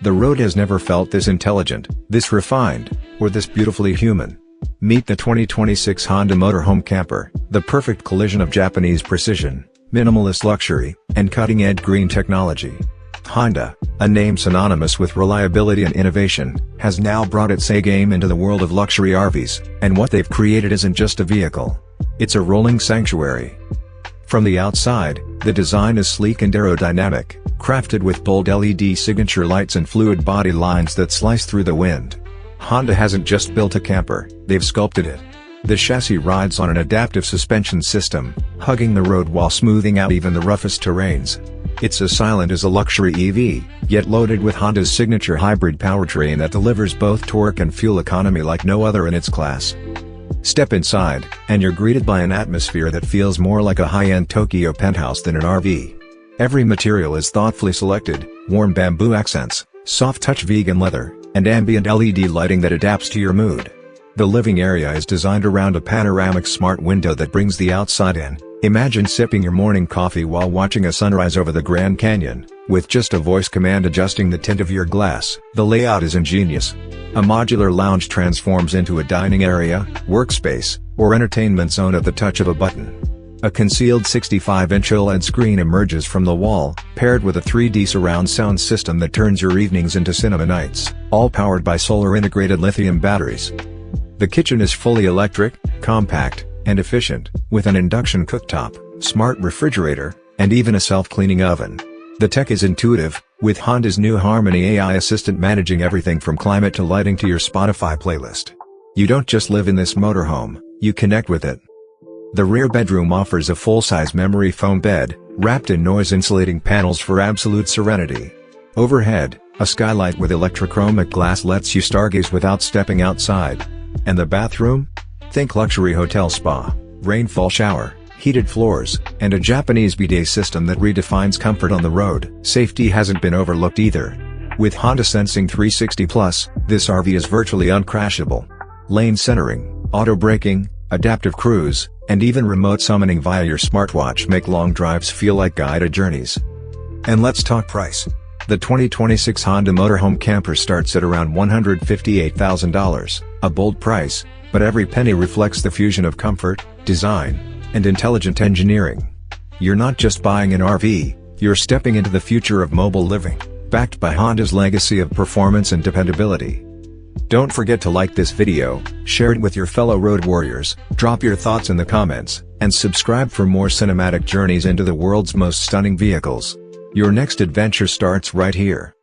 The road has never felt this intelligent, this refined, or this beautifully human. Meet the 2026 Honda Motorhome Camper, the perfect collision of Japanese precision, minimalist luxury, and cutting-edge green technology. Honda, a name synonymous with reliability and innovation, has now brought its A-game into the world of luxury RVs, and what they've created isn't just a vehicle. It's a rolling sanctuary. From the outside, the design is sleek and aerodynamic, crafted with bold LED signature lights and fluid body lines that slice through the wind. Honda hasn't just built a camper, they've sculpted it. The chassis rides on an adaptive suspension system, hugging the road while smoothing out even the roughest terrains. It's as silent as a luxury EV, yet loaded with Honda's signature hybrid powertrain that delivers both torque and fuel economy like no other in its class. Step inside, and you're greeted by an atmosphere that feels more like a high-end Tokyo penthouse than an RV. Every material is thoughtfully selected: warm bamboo accents, soft-touch vegan leather, and ambient LED lighting that adapts to your mood. The living area is designed around a panoramic smart window that brings the outside in. Imagine sipping your morning coffee while watching a sunrise over the Grand Canyon, with just a voice command adjusting the tint of your glass. The layout is ingenious. A modular lounge transforms into a dining area, workspace, or entertainment zone at the touch of a button. A concealed 65-inch OLED screen emerges from the wall, paired with a 3D surround sound system that turns your evenings into cinema nights, all powered by solar-integrated lithium batteries. The kitchen is fully electric, compact, and efficient, with an induction cooktop, smart refrigerator, and even a self-cleaning oven. The tech is intuitive, with Honda's new Harmony AI assistant managing everything from climate to lighting to your Spotify playlist. You don't just live in this motorhome, you connect with it. The rear bedroom offers a full-size memory foam bed, wrapped in noise-insulating panels for absolute serenity. Overhead, a skylight with electrochromic glass lets you stargaze without stepping outside. And the bathroom? Think luxury hotel spa, rainfall shower, heated floors, and a Japanese bidet system that redefines comfort on the road. Safety hasn't been overlooked either. With Honda Sensing 360 Plus, this RV is virtually uncrashable. Lane centering, auto braking, adaptive cruise, and even remote summoning via your smartwatch make long drives feel like guided journeys. And let's talk price. The 2026 Honda Motorhome Camper starts at around $158,000, a bold price, but every penny reflects the fusion of comfort, design, and intelligent engineering. You're not just buying an RV, you're stepping into the future of mobile living, backed by Honda's legacy of performance and dependability. Don't forget to like this video, share it with your fellow road warriors, drop your thoughts in the comments, and subscribe for more cinematic journeys into the world's most stunning vehicles. Your next adventure starts right here.